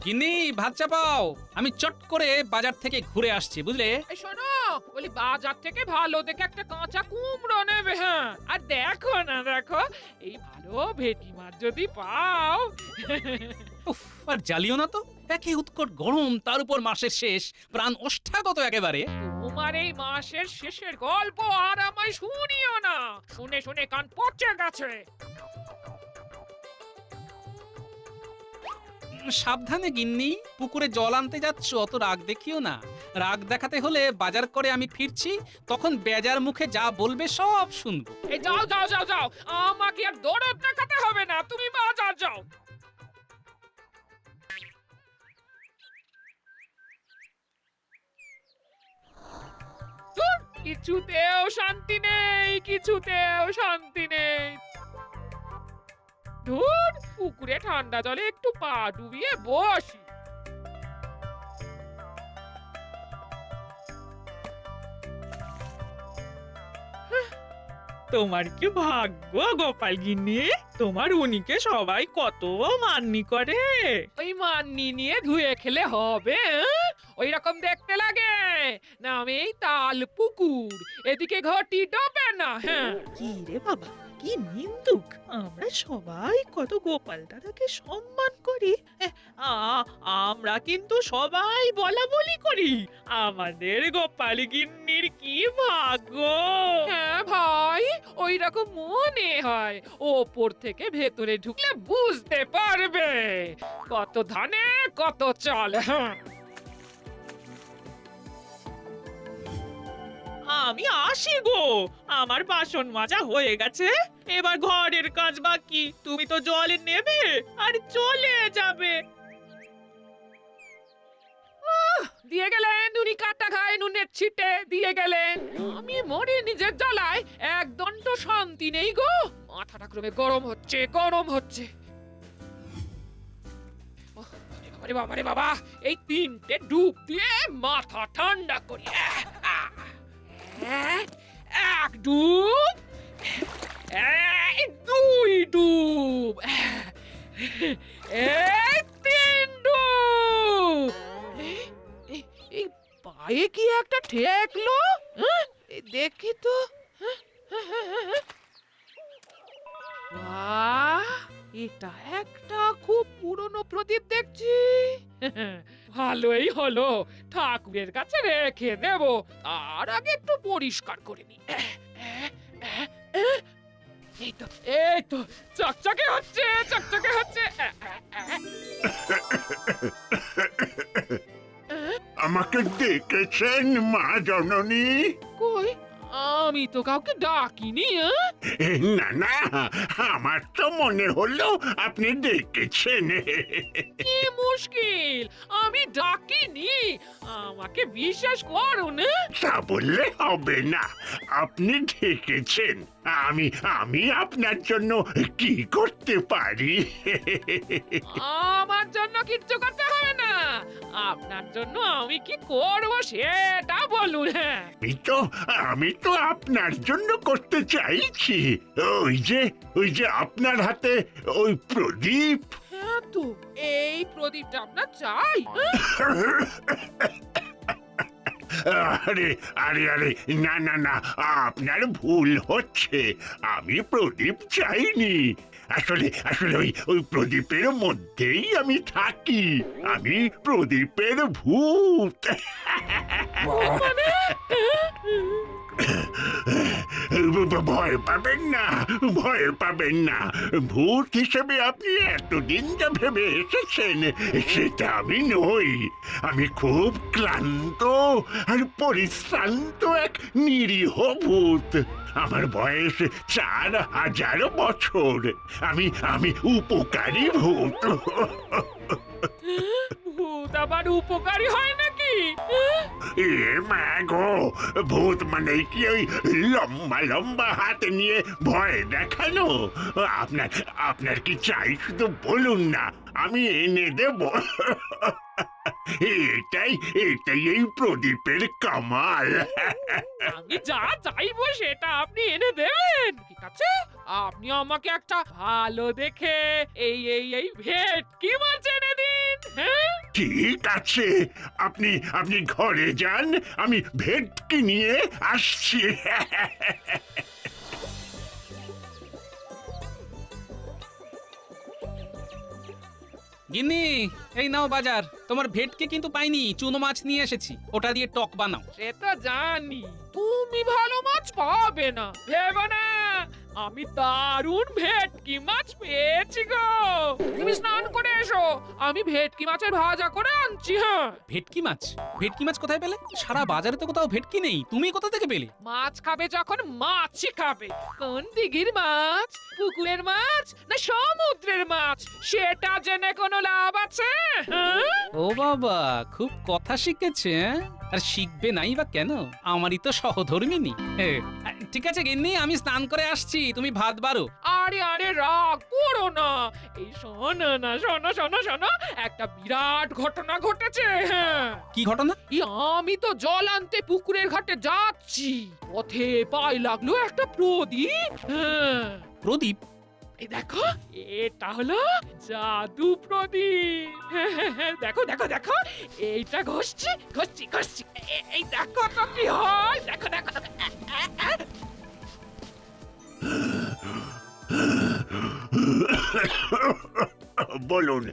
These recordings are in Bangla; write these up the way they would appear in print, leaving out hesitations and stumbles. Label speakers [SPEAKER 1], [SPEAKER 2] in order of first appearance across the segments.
[SPEAKER 1] গিন্নি ভাত চাপাও, আমি চট করে বাজার থেকে ঘুরে আসছি বুঝলে।
[SPEAKER 2] এই শোনো, বলি বাজার থেকে ভালো দেখে একটা কাঁচা কুমড়ো নেবে। হ্যাঁ, আর দেখো না, দেখো এই ভালো ভেটকি মাছ যদি পাও।
[SPEAKER 1] উফ, আর জ্বালিও না তো, একে উৎকট গরম, তার উপর মাসের শেষ, প্রাণ ওষ্ঠাগত একেবারে।
[SPEAKER 2] তোমার এই মাসের শেষের গল্প আর আমায় শুনিও না, শুনে শুনে কান পচে গেছে।
[SPEAKER 1] সাবধানে গিন্নি, পুকুরে জল আনতে যাচ্ছ, অত রাগ দেখিও না। রাগ দেখাতে হলে বাজার করে আমি ফিরছি, তখন বেজার মুখে যা বলবে সব শুনবো।
[SPEAKER 2] এই যাও যাও যাও যাও, আমাকে আর দরদ দেখাতে হবে না, তুমি বাজার যাও। ধুর, কিছুতেও শান্তি নেই, কিছুতেও শান্তি নেই। ধুর, পুকুরে ঠান্ডা জলে একটু পা ডুবিয়ে বসি।
[SPEAKER 3] তোমার কি ভাগ্য গোপাল গিন্নি, তোমার উনিকে সবাই কত মান্নি করে।
[SPEAKER 2] ওই মান্নি নিয়ে ধুয়ে খেলে হবে? ওই রকম দেখতে লাগে না? আমি এই তাল পুকুর, এদিকে ঘটি ডোবে না। হ্যাঁ,
[SPEAKER 3] কি রে বাবা, কি নিন্দুক! আমরা সবাই কত গোপাল দাদাকে সম্মান করি। আমরা কিন্তু সবাই বলা বলি করি। আমাদের গোপাল গিন্নির কি ভাগ্য!
[SPEAKER 2] হ্যাঁ ভাই, ওই রকম মনে হয়। ওপর থেকে ভেতরে ঢুকলে বুঝতে পারবে কত ধানে কত চাল। হ্যাঁ,
[SPEAKER 3] আমি আসি গো, আমার বাসন মাজা হয়ে গেছে, এবার ঘরের কাজ বাকি। তুমি তো জল নেবে আর চলে যাবে।
[SPEAKER 2] দিয়ে গেলেন, উনি কাটা খায় নুনের ছিটে দিয়ে গেলেন। আমি মরে নিজের জ্বালায়, এক দণ্ড শান্তি নেই গো। মাথাটা ক্রমে গরম হচ্ছে, গরম হচ্ছে। ওহ, আরে বাবা রে বাবা, এই তিনটে ডুব দিয়ে মাথা ঠান্ডা করি। এক ডুব, এই দুই ডুব, এই তিন ডুব। এই পায়ে কি একটা ঠেকলো? এই দেখি তো। বাহ, এটা একটা খুব পুরনো প্রদীপ দেখছি। ভালোই হলো, ঠাকুরের কাছে রেখে দেব। তার আগে একটু পরিষ্কার করে নি। এই তো, এই তো, চকচকে হচ্ছে, চকচকে হচ্ছে।
[SPEAKER 4] আমাকে ডেকেছেন মা জননী?
[SPEAKER 2] কই, আমি তো কাউকে ডাকিনি।
[SPEAKER 4] না না, আমার তো মনে হলো আপনি ডেকেছেন।
[SPEAKER 2] কি মুশকিল, আমি ডাকিনি, আমাকে বিশ্বাস করুন।
[SPEAKER 4] তা বললে হবে না, আপনি ডেকেছেন। আমি আমি আপনার জন্য কি করতে পারি?
[SPEAKER 2] আমার জন্য কিচ্ছু করতে হবে না, আপনার জন্য আমি কি করব সেটা বলুন। হ্যাঁ,
[SPEAKER 4] আমি তো আপনার জন্য করতে চাইছি। ওই যে আপনার হাতে ওই প্রদীপ।
[SPEAKER 2] হ্যাঁ তো, এই প্রদীপটা আপনার চাই?
[SPEAKER 4] আরে আরে আরে, না না না, আপনার ভুল হচ্ছে। আমি প্রদীপ চাইনি। আসলে আসলে ওই প্রদীপের মধ্যেই আমি থাকি। আমি প্রদীপের ভূত।
[SPEAKER 2] মানে
[SPEAKER 4] ভয় পাবেন না, ভয় পাবেন না। ভূত হিসেবে আপনি এতদিন যা ভেবে এসেছেন সেটা আমি নই। আমি খুব ক্লান্ত আর পরিশ্রান্ত এক নিরীহ ভূত। আমার বয়স 4000 বছর। আমি উপকারী ভূত।
[SPEAKER 2] ভূত আবার উপকারী হয় নাকি?
[SPEAKER 4] এ মা গো, ভূত মানে কি ওই লম্বা লম্বা হাত নিয়ে ভয় দেখানো? আপনার আপনার কি চাই শুধু বলুন না, আমি এনে দেব। এটাই এটাই এই প্রদীপের কামাল।
[SPEAKER 2] আমি যা চাইবো সেটা আপনি এনে দেবেন, ঠিক আছে? আপনি আমাকে একটা ভালো দেখে এই ভেটকি মাছ এনে দিন। হ্যাঁ?
[SPEAKER 4] ঠিক আছে, আপনি আপনি ঘরে যান, আমি ভেটকি নিয়ে আসছি।
[SPEAKER 1] গিন্নি, এই নাও বাজার। তোমার ভেটকি কিন্তু পাইনি, চুনো মাছ নিয়ে এসেছি, ওটা দিয়ে টক বানাও।
[SPEAKER 2] সে তো জানি তুমি ভালো মাছ পাবে না, ভেবো না। আমি দারুণ ভেটকি মাছ পেয়েছি গো। তুমি স্নান করে এসো, আমি ভেটকি মাছের ভাজা করে আনছি। হ্যাঁ,
[SPEAKER 1] ভেটকি মাছ? ভেটকি মাছ কোথায় পেলে? সারা বাজারে তো কোথাও ভেটকি নেই, তুমি কোথা থেকে পেলে?
[SPEAKER 2] মাছ খাবে যখন মাছই খাবে। কোন দিঘির মাছ, পুকুরের মাছ না সমুদ্রের মাছ, সেটা জেনে কোনো লাভ আছে? হ্যাঁ?
[SPEAKER 1] ও বাবা, খুব কথা শিখেছে, হ্যাঁ? আর শিখবে নাই বা কেন, আমারই তো সহধর্মিনী। ঠিক আছে গিন্নি, আমি স্নান করে আসছি, তুমি ভাত বাড়ো।
[SPEAKER 2] আরে আরে রাগ করো না। এই শোনো না, শোনো শোনো শোনো, একটা বিরাট ঘটনা ঘটেছে। হ্যাঁ,
[SPEAKER 1] কি ঘটনা?
[SPEAKER 2] এই আমি তো জল আনতে পুকুরের ঘাটে যাচ্ছি, পথে পায়ে লাগলো একটা প্রদীপ। হ্যাঁ,
[SPEAKER 1] প্রদীপ?
[SPEAKER 2] এই দেখো, এটা হলো জাদু প্রদীপ। দেখো দেখো দেখো, এইটা ঘষছি ঘষছি ঘষছি, এই দেখো তো কি হয়, দেখো দেখো দেখো।
[SPEAKER 4] বলুন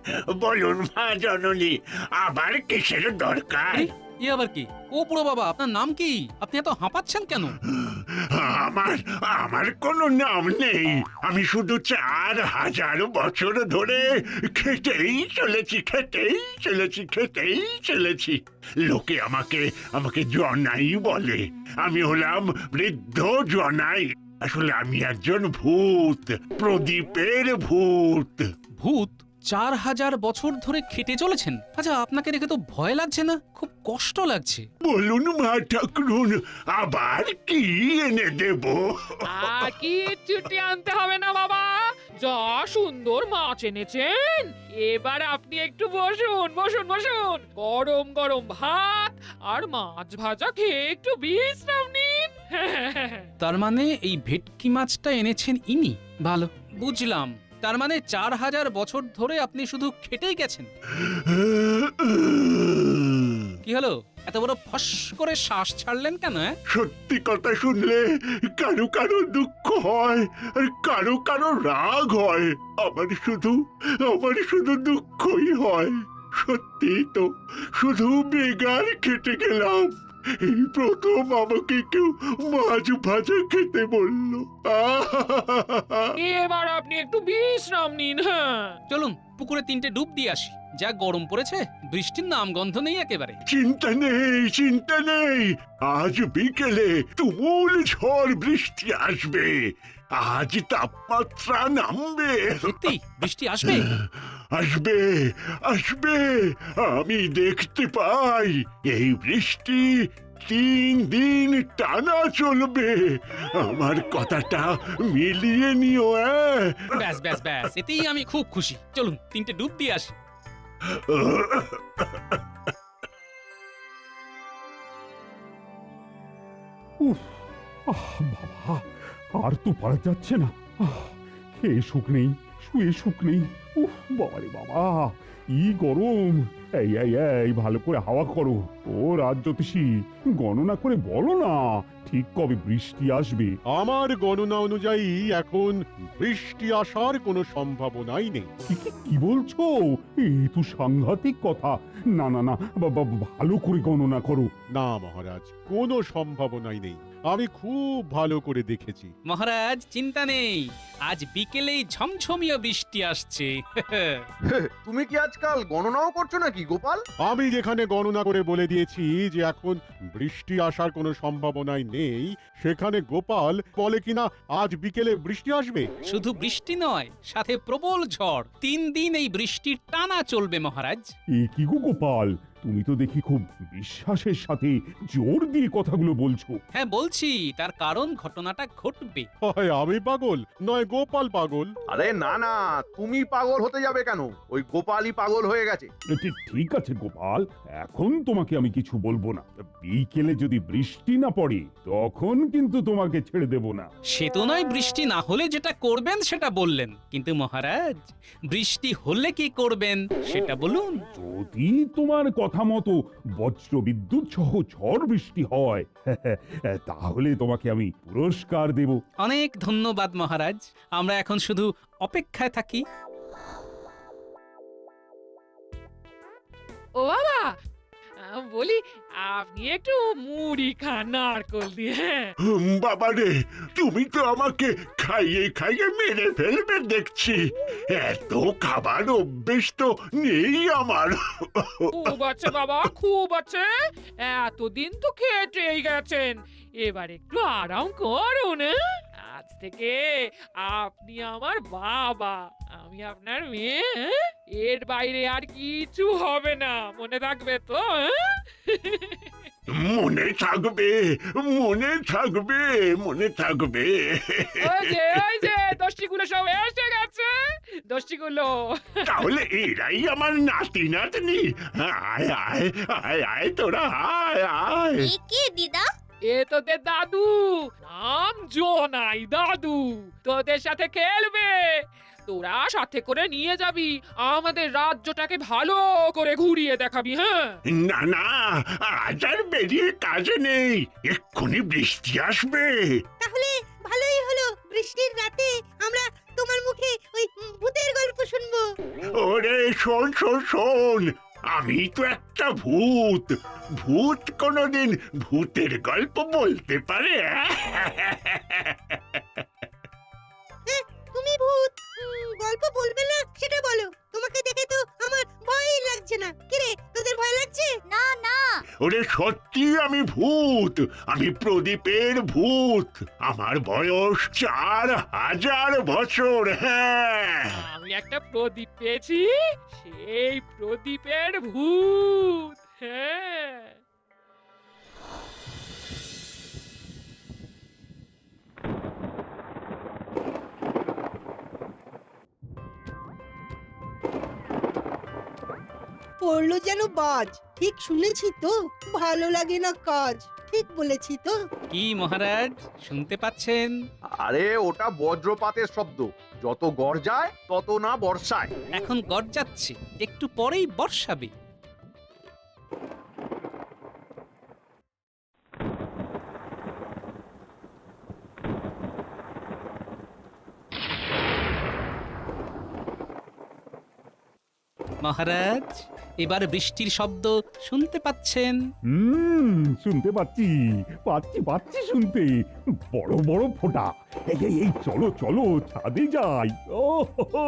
[SPEAKER 4] বলুন মা জননী, আবার কিসের দরকার?
[SPEAKER 1] আরে, এ আবার কি? ও পুরো বাবা, আপনার নাম কি? আপনি এত হাঁপাচ্ছেন কেন?
[SPEAKER 4] আমার আমার কোনো নাম নেই, আমি শুধু 4000 বছর ধরে খেটেই চলেছি, খেটেই চলেছি, খেটেই চলেছি। লোকে আমাকে আমাকে জনাই বলে। আমি হলাম বৃদ্ধ জনাই। আসলে আমি একজন ভূত, প্রদীপের ভূত।
[SPEAKER 1] ভূত? 4000 বছর ধরে খেটে চলেছেন? আচ্ছা, আপনাকে দেখে তো ভয় লাগছে না? খুব কষ্ট লাগছে।
[SPEAKER 4] বলুন মা ঠাকুরুন, আবার কি এনে দেব?
[SPEAKER 2] আর কি ছুটি আনতে হবে না বাবা, যা সুন্দর মাছ এনেছেন। এবার আপনি একটু বসুন বসুন বসুন, গরম গরম ভাত আর মাছ ভাজা খেয়ে একটু বিশ্রাম নিন।
[SPEAKER 1] তার মানে এই ভেটকি মাছটা এনেছেন ইনি? ভালো, বুঝলাম। তার মানে 4000 বছর ধরে আপনি শুধু খেটেই গেছেন। কি হলো, এত বড় ফস করে শ্বাস ছাড়লেন কেন?
[SPEAKER 4] সত্যি কথা শুনলে কারো কারো দুঃখ হয় আর কারো কারো রাগ হয়, আমার শুধু দুঃখই হয়। সত্যি তো, শুধু বেগার খেটে গেলাম। এই প্রথম আমাকে কেউ মাছ ভাজা খেতে বলল।
[SPEAKER 2] এবার আপনি একটু বিশ্রাম নিন। হ্যাঁ,
[SPEAKER 1] চলুন পুকুরে 3টে ডুব দিয়ে আসি, যা গরম পড়েছে, বৃষ্টির নাম গন্ধ নেই একেবারে।
[SPEAKER 4] চিন্তা নেই, চিন্তা নেই, আজ বিকেলে তুমুল ঝড় বৃষ্টি আসবে। আজ তাপমাত্রা নামবে।
[SPEAKER 1] সত্যি বৃষ্টি আসবে?
[SPEAKER 4] আসবে আসবে, আমি দেখতে পাই এই বৃষ্টি 3 দিন টানা চলবে। আমার কথাটা মিলিয়ে নিও।
[SPEAKER 1] ব্যাস ব্যাস ব্যাস, এতেই আমি খুব খুশি। চলুন 3টে ডুব দিয়ে আসি।
[SPEAKER 5] উফ, বাবা, আর তো পারা যাচ্ছে না। খেয়ে সুখ নেই, শুয়ে সুখ নেই। উফ, বাবারে বাবা, কি গরম। এই ভালো করে হাওয়া করো। ও রাজ জ্যোতিষী, গণনা করে বলো না ঠিক কবে বৃষ্টি আসবে।
[SPEAKER 6] আমার গণনা অনুযায়ী এখন বৃষ্টি আসার কোনো সম্ভাবনাই নেই।
[SPEAKER 5] কি বলছো? এই তো সাংঘাতিক কথা। না না না, ভালো করে গণনা করো।
[SPEAKER 6] না মহারাজ, কোনো সম্ভাবনাই নেই, আমি খুব ভালো করে দেখেছি।
[SPEAKER 1] মহারাজ চিন্তা নেই, আজ বিকেলেই ঝমঝমিয়ে বৃষ্টি আসছে।
[SPEAKER 7] তুমি কি আজকাল গণনাও করছো নাকি গোপাল?
[SPEAKER 6] আমি যেখানে গণনা করে বলে দিয়েছি যে এখন বৃষ্টি আসার কোনো সম্ভাবনাই নেই, সেখানে গোপাল বলে কিনা আজ বিকেলে বৃষ্টি আসবে।
[SPEAKER 1] শুধু বৃষ্টি নয়, সাথে প্রবল ঝড়। 3 দিন এই বৃষ্টির টানা চলবে মহারাজ।
[SPEAKER 5] এ কি গো গোপাল, তুমি তো দেখি খুব বিশ্বাসের সাথে জোর দিয়ে কথাগুলো বলছো।
[SPEAKER 1] হ্যাঁ বলছি, তার কারণ ঘটনাটা ঘটবে।
[SPEAKER 6] হয় আমি পাগল নয় গোপাল পাগল।
[SPEAKER 7] আরে না না, তুমি পাগল হতে যাবে কেন? ওই গোপালই পাগল হয়ে গেছে।
[SPEAKER 5] ঠিক আছে গোপাল, এখন তোমাকে আমি কিছু বলবো না। বিকেলে যদি বৃষ্টি না পড়ে তখন কিন্তু তোমাকে ছেড়ে দেব না।
[SPEAKER 1] সে তো নয় বৃষ্টি না হলে যেটা করবেন সেটা বললেন, কিন্তু মহারাজ বৃষ্টি হলে কি করবেন সেটা বলুন।
[SPEAKER 5] যদি তোমার কথা মতো বজ্র বিদ্যুৎ সহ ঝড় বৃষ্টি হয় তাহলে তোমাকে আমি পুরস্কার দেব।
[SPEAKER 1] অনেক ধন্যবাদ মহারাজ, আমরা এখন শুধু অপেক্ষায় থাকি।
[SPEAKER 2] ও বাবা, বলি আপনি একটু মুড়ি খান নারকল দিয়ে। হ্যাঁ?
[SPEAKER 4] বাবা রে, তুমি তো আমাকে খাইয়ে খাইয়ে মেরে ফেলবে দেখছি। এত খাবার অভ্যেস তো নেই আমার।
[SPEAKER 2] খুব আছে বাবা, খুব আছে। এতদিন তো খেটেই গেছেন, এবার একটু আরাম করুন। হ্যাঁ? আজ থেকে আপনি আমার বাবা, আমি আপনার মেয়ে। হ্যাঁ? এর বাইরে আর কিছু হবে না, মনে থাকবে তো? হ্যাঁ?
[SPEAKER 4] মনে থাকবে, মনে থাকবে, মনে থাকবে।
[SPEAKER 2] ওই যে দোষ্টিগুলো সব এসে গেছে, দোষ্টিগুলো।
[SPEAKER 4] তাহলে এরাই আমার নাতি নাতনি। আয় আয় আয় আয় তোরা আয় আয়।
[SPEAKER 8] এ কে দিদা?
[SPEAKER 2] এ তোদের দাদু, নাম জোনাই দাদু, তোদের সাথে খেলবে। তোরা সাথে করে নিয়ে যাবি, আমাদের রাজ্যটাকে ভালো করে ঘুরিয়ে দেখাবি। হ্যাঁ,
[SPEAKER 4] না না, আজ আর বেরিয়ে কাজে নেই, এক্ষুনি বৃষ্টি আসবে।
[SPEAKER 8] তাহলে ভালোই হলো, বৃষ্টির রাতে আমরা তোমার মুখে ওই ভূতের গল্প শুনবো।
[SPEAKER 4] ওরে শোন শোন শোন, আমি তো একটা ভূত। ভূত কোনোদিন ভূতের গল্প বলতে পারে?
[SPEAKER 8] তুমি ভূত, গল্প বলবে না সেটা বলো। তোমাকে দেখে তো আমার ভয়ই লাগছে না। কিরে, তোদের ভয় লাগছে? না না।
[SPEAKER 4] ওরে সত্যি আমি ভূত, আমি প্রদীপের ভূত। আমার বয়স 4000 বছর। হ্যাঁ,
[SPEAKER 2] আমি একটা প্রদীপ পেয়েছি, সেই প্রদীপের ভূত। হ্যাঁ,
[SPEAKER 9] পড়লো যেন বাজ। ঠিক শুনেছি তো? ভালো লাগে না কাজ। ঠিক বলেছি তো?
[SPEAKER 1] কি মহারাজ, শুনতে পাচ্ছেন?
[SPEAKER 7] আরে ওটা বজ্রপাতের শব্দ। যত গর্জায় তত না বর্ষায়।
[SPEAKER 1] এখন গর্জাচ্ছে, একটু পরেই বর্ষাবে। মহারাজ, এবার বৃষ্টির শব্দ শুনতে পাচ্ছেন?
[SPEAKER 5] শুনতে পাচ্ছি পাচ্ছি পাচ্ছি শুনতে। বড় বড় ফোঁটা। এই চলো চলো, ছাদে যাই। ও হো হো,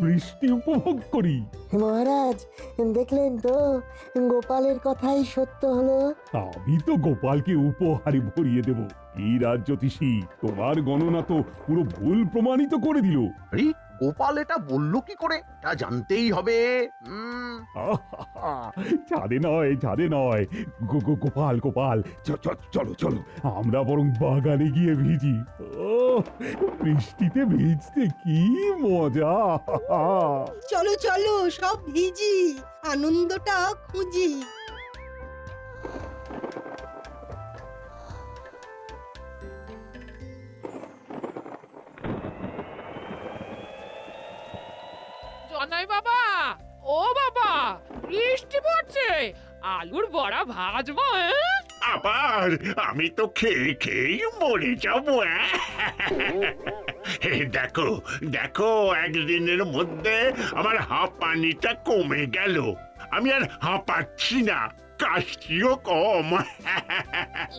[SPEAKER 5] বৃষ্টি উপভোগ করি।
[SPEAKER 10] মহারাজ, দেখলেন তো গোপালের কথাই সত্য হলো।
[SPEAKER 5] আমি তো গোপালকে উপহারে ভরিয়ে দেব। এই রাজ্যতীষী, তোমার গণনা তো পুরো ভুল প্রমাণিত করে দিল।
[SPEAKER 7] আরে গোপাল এটা বললো কি করে? তা জানতেই হবে।
[SPEAKER 5] আহাহা, ছাদে নয় ছাদে নয়, গোপাল গোপাল, চলো চলো, আমরা বরং বাগানে গিয়ে ভিজি। ও, বৃষ্টিতে ভিজতে কি মজা।
[SPEAKER 9] চলো চলো, সব ভিজি, আনন্দটা খুঁজি।
[SPEAKER 2] জনাই বাবা, ও বাবা, বৃষ্টি পড়ছে, আলুর বড়া ভাজবো। হ্যাঁ?
[SPEAKER 4] আবার আমি তো খেয়ে খেয়ে মরে যাবো। এই দেখো দেখো, একদিনের মধ্যে আমার হাঁপানিটা কমে গেল। আমি আর হাঁপাচ্ছি না, কাশিও কম।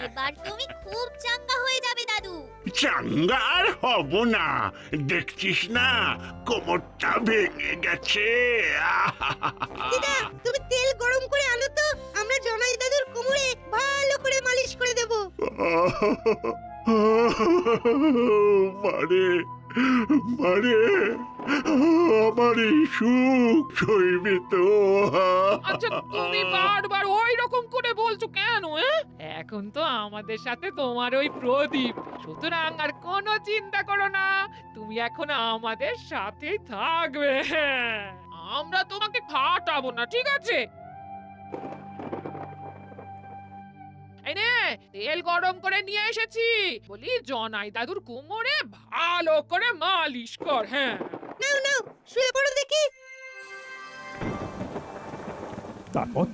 [SPEAKER 8] এবার তুমি খুব চাঙ্গা হয়ে যাবে দাদু।
[SPEAKER 4] চাঙ্গা আর হব না, দেখছিস না কোমরটা ভেঙে গেছে।
[SPEAKER 8] দিদা, তুমি তেল গরম করে আনো তো, আমরা জনাই দাদুর কোমরে ভালো করে মালিশ করে দেব।
[SPEAKER 4] মারে মারে আমার এই সুখ সইবে তো?
[SPEAKER 2] আচ্ছা তুমি বারবার ওই রকম করে বলছো কেন? এখন তো আমাদের সাথে তোমার ওই প্রদীপ, সুতরাং আর কোনো চিন্তা করো না, তুমি এখন আমাদের সাথেই থাকবে। আমরা তোমাকে খাটাবো না, ঠিক আছে? এই নে তেল গরম করে নিয়ে এসেছি, বলি জনাই দাদুর কোমরে ভালো করে মালিশ কর। হ্যাঁ,
[SPEAKER 8] নাও নাও শুয়ে পড়ো দেখি।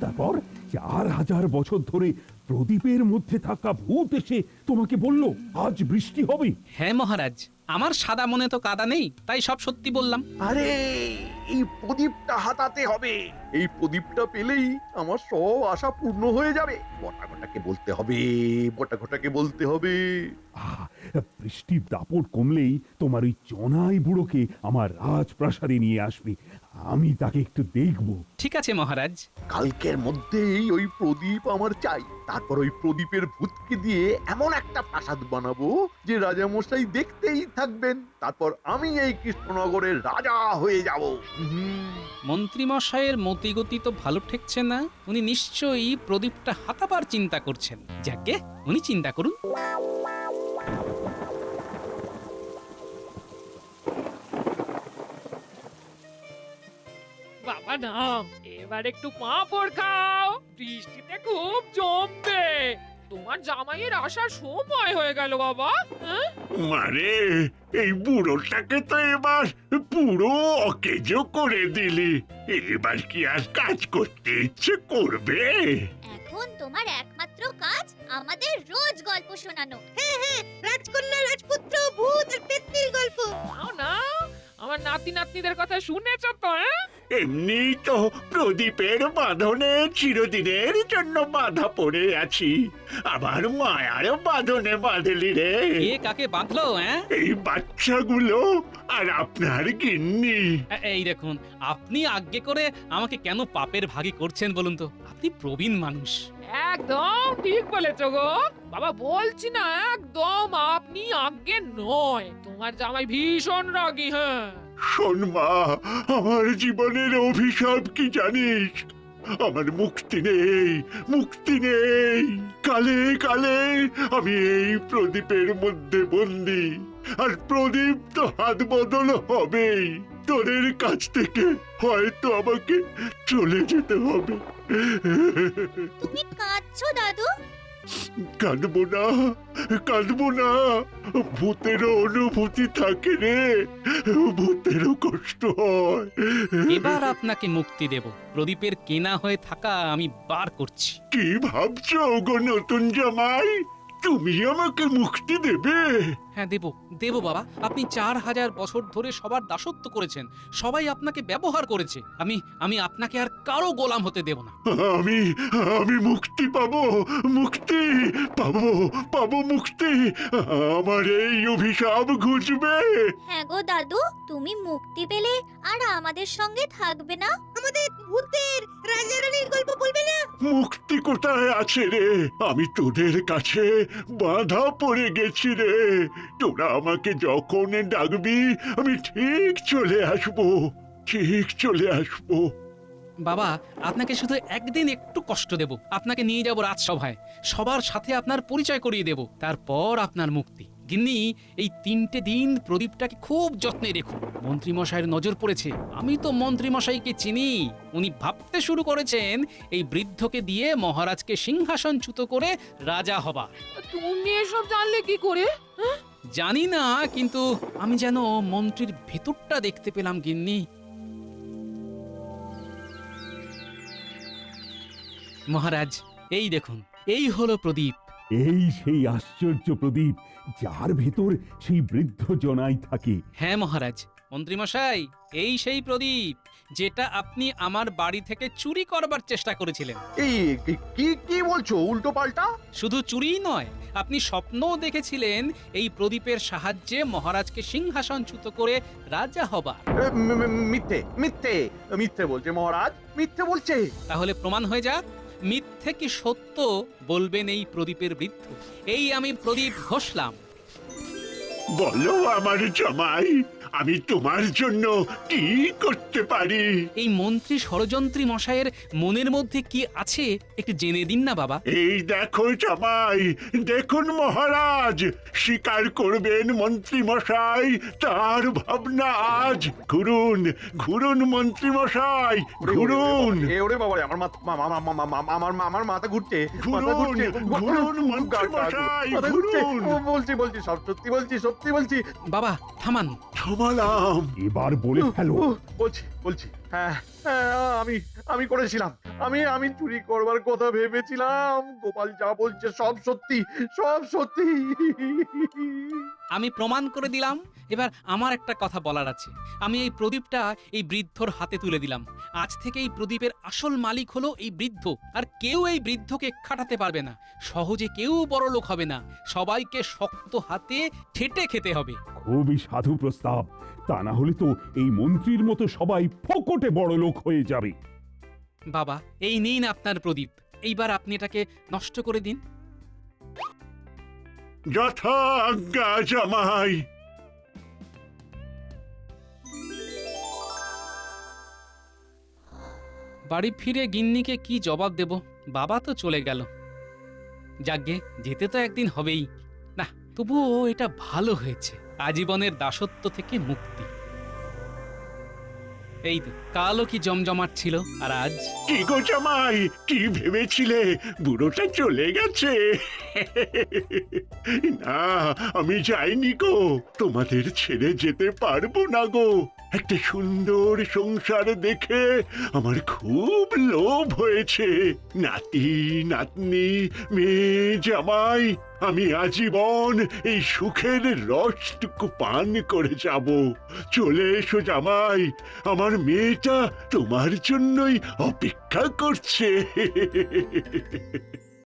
[SPEAKER 5] তারপর 4000 বছর ধরে প্রদীপের মধ্যে থাকা ভূত এসে তোমাকে বলল আজ বৃষ্টি হবে।
[SPEAKER 1] হ্যাঁ মহারাজ, আমার সাদা মনে তো কাদা নেই, তাই সব সত্যি বললাম।
[SPEAKER 7] আরে এই প্রদীপটা হাতাতে হবে। এই প্রদীপটা পেলেই আমার সব আশা পূর্ণ হয়ে যাবে। বটাঘটাকে বলতে হবে, বটাঘটাকে বলতে হবে।
[SPEAKER 5] আহ, বৃষ্টির দাপট কমলেই তোমার ওই জনাই বুড়োকে আমার রাজপ্রাসাদে নিয়ে আসবে, আমি তাকে একটু দেখব।
[SPEAKER 1] ঠিক আছে মহারাজ।
[SPEAKER 7] কালকের মধ্যেই ওই প্রদীপ আমার চাই। তারপর ওই প্রদীপের ভূতকে দিয়ে এমন একটা প্রাসাদ বানাবো যে রাজামশাই দেখতেই থাকবেন। তারপর আমি এই কৃষ্ণনগরের রাজা হয়ে যাব।
[SPEAKER 1] মন্ত্রীমশাইয়ের মতিগতি তো ভালো ঠেকছে না, উনি নিশ্চয়ই প্রদীপটা হাতাবার চিন্তা করছেন। যাকে উনি চিন্তা করুন।
[SPEAKER 2] বাবা নাম, এবার একটু পাঁপড় খাও, বৃষ্টিতে খুব জমবে। তোমার জামাইয়ের আসার সময় হয়ে গেল বাবা। হ্যাঁ,
[SPEAKER 4] মারে এই বুড়োটাকে তো এবার পুরো অকেজো করে দিলি। এবার কি আর কাজ করতে ইচ্ছে করবে?
[SPEAKER 8] এখন তোমার একমাত্র কাজ আমাদের রোজ গল্প শোনানো। হ্যাঁ হ্যাঁ, রাজকন্যা, রাজপুত্র, ভূত আর পেত্নির গল্প।
[SPEAKER 2] নাও না, আমার নাতি নাতনিদের কথা শুনেছো তো?
[SPEAKER 4] এমনি তো প্রদীপের বাঁধনে চিরদিনের জন্য বাঁধা পড়ে আছি, আবার মায়ার বাঁধনে বাঁধলি রে।
[SPEAKER 1] এ কাকে বাঁধলো?
[SPEAKER 4] এই বাচ্চাগুলো আর আপনার গিন্নি।
[SPEAKER 1] এই দেখুন, আপনি আজ্ঞে করে আমাকে কেন পাপের ভাগী করছেন বলুন তো? আপনি প্রবীণ মানুষ।
[SPEAKER 2] একদম ঠিক বলেছো গো বাবা, বলছি না একদম আপনি আজ্ঞে নয়, তোমার জামাই ভীষণ রাগী। হ্যাঁ,
[SPEAKER 4] শোন মা, আমার জীবনের অভিশাপ কি জানিস? আমার মুক্তি নেই, মুক্তি নেই। কালে কালে আমি এই প্রদীপের মধ্যে বন্দি, আর প্রদীপ তো হাত বদল হবেই। তোদের কাছ থেকে হয়তো আমাকে চলে যেতে হবে।
[SPEAKER 8] তুমি কাঁদছো দাদু?
[SPEAKER 4] কাঁদবো না, কাঁদবো না। ভূতেরও অনুভূতি থাকে রে, ভূতেরও কষ্ট হয়।
[SPEAKER 1] এবার আপনাকে মুক্তি দেব। প্রদীপের কেনা হয়ে থাকা আমি বার করছি।
[SPEAKER 4] কি ভাবছো গো নতুন জামাই? তুমি আমাকে মুক্তি দেবে?
[SPEAKER 1] হ্যাঁ দেব বাবা। আপনি 4000 বছর ধরে সবার দাসত্ব করেছেন, সবাই আপনাকে ব্যবহার করেছে। আমি আপনাকে আর কারো গোলাম হতে দেব না।
[SPEAKER 4] আমি আমি মুক্তি পাবো, মুক্তি পাবো মুক্তি। আমার এই অভিশাপ ঘুচবে।
[SPEAKER 8] হ্যাঁ গো দাদু, তুমি মুক্তি পেলে আর আমাদের সঙ্গে থাকবে না? আমাদের ভূতের রাজা রানীর গল্প বলবে না?
[SPEAKER 4] মুক্তি কোথায় আছে রে? আমি তোদের কাছে বাধা পড়ে গেছি রে। তোরা আমাকে যখন ডাকবি আমি ঠিক চলে আসবো, ঠিক চলে আসবো।
[SPEAKER 1] বাবা, আপনাকে শুধু একদিন একটু কষ্ট দেব। আপনাকে নিয়ে যাব রাজসভায়, সবার সাথে আপনার পরিচয় করিয়ে দেব, তারপর আপনার মুক্তি। গিন্নি, এই 3টে দিন প্রদীপটাকে খুব যত্নে রেখো। মন্ত্রীমশাইয়ের নজর পড়েছে। আমি তো মন্ত্রীমশাইকে চিনি। উনি ভাবতে শুরু করেছেন এই বৃদ্ধকে দিয়ে মহারাজকে সিংহাসনচ্যুত করে রাজা হবা।
[SPEAKER 2] তুমি এসব জানলে কি করে?
[SPEAKER 1] জানি না, কিন্তু আমি যেন মন্ত্রীর ভেতরটা দেখতে পেলাম গিন্নি। মহারাজ, এই দেখুন, এই হলো প্রদীপ।
[SPEAKER 5] এই সেই আশ্চর্য প্রদীপ যার ভেতর সেই বৃদ্ধ জনাই থাকে।
[SPEAKER 1] হ্যাঁ মহারাজ। মন্ত্রীমশাই, এই সেই প্রদীপ যেটা আপনি আমার বাড়ি থেকে চুরি করবার চেষ্টা করেছিলেন।
[SPEAKER 7] এই কি কি বলছো উল্টো পাল্টা?
[SPEAKER 1] শুধু চুরিই নয়, আপনি স্বপ্নও দেখেছিলেন এই প্রদীপের সাহায্যে মহারাজকে সিংহাসনচ্যুত করে রাজা হবার।
[SPEAKER 7] মিথ্যে মিথ্যে মিথ্যে বলছে মহারাজ, মিথ্যে বলছে।
[SPEAKER 1] তাহলে প্রমাণ হয়ে যাক। মিথ্যে কি সত্য বলবেন এই প্রদীপের বৃদ্ধ। এই আমি প্রদীপ ঘষলাম।
[SPEAKER 4] বলো আমার জামাই, আমি তোমার জন্য কি করতে পারি?
[SPEAKER 1] এই মন্ত্রী ষড়যন্ত্রী মশাইয়ের মনের মধ্যে কি আছে একটু জেনে দিন না বাবা।
[SPEAKER 4] এই দেখো জামাই, দেখুন মহারাজ, স্বীকার করবেন মন্ত্রী মশাই, তার ভাবনা আজ। ঘুরুন ঘুরুন মন্ত্রী মশাই, ঘুরুন
[SPEAKER 7] ওরে বাবা, আমার আমার মাথা ঘুরছে, মাথা
[SPEAKER 4] ঘুরুন
[SPEAKER 7] ঘুরছে,
[SPEAKER 4] ঘুরুন মন্ত্রী মশাই,
[SPEAKER 7] মাথা ঘুরছে।
[SPEAKER 4] ঘুরুন।
[SPEAKER 7] বলছি সব সত্যি বলছি, সত্যি বলছি।
[SPEAKER 1] বাবা থামান।
[SPEAKER 4] থামালাম।
[SPEAKER 5] এবার বলে ফেলো।
[SPEAKER 7] বলছি হ্যাঁ, আমি করেছিলাম। আমি চুরি করবার কথা ভেবেছিলাম। গোপাল যা বলছে সব সত্যি, সব সত্যি।
[SPEAKER 1] আমি প্রমাণ করে দিলাম। এবার আমার একটা কথা বলার আছে। আমি এই প্রদীপটা এই বৃদ্ধর হাতে তুলে দিলাম। আজ থেকে এই প্রদীপের আসল মালিক হলো এই বৃদ্ধ, আর কেউ এই বৃদ্ধকে খাটাতে পারবে না। সহজে কেউ বড় লোক হবে না, সবাইকে শক্ত হাতে ঠেটে খেতে হবে।
[SPEAKER 5] খুবই সাধু প্রস্তাব। তা না হলে তো এই মন্ত্রীর মতো সবাই ফোকটে বড় লোক হয়ে যাবে।
[SPEAKER 1] বাবা এই নিন আপনার প্রদীপ, এইবার আপনি এটাকে নষ্ট করে দিন।
[SPEAKER 4] যথা আজ্ঞা জামাই।
[SPEAKER 1] বাড়ি ফিরে গিন্নিকে কি জবাব দেব? বাবা তো চলে গেল। যাগ্গে, যেতে তো একদিন হবেই। না, তবুও এটা ভালো হয়েছে, আজীবনের দাসত্ব থেকে মুক্তি। এই তো কালও কি জমজমাট ছিল, আর আজ
[SPEAKER 4] কি গো জামাই, কি ভেবেছিলে বুড়োটা চলে গেছে? না, আমি যাইনি গো, তোমাদের ছেড়ে যেতে পারবো না গো। একটা সুন্দর সংসার দেখে আমার খুব লোভ হয়েছে। নাতি নাতনি, মেয়ে জামাই, আমি আজীবন এই সুখের রসটুকু পান করে যাব। চলে এসো জামাই, আমার মেয়েটা তোমার জন্যই অপেক্ষা করছে।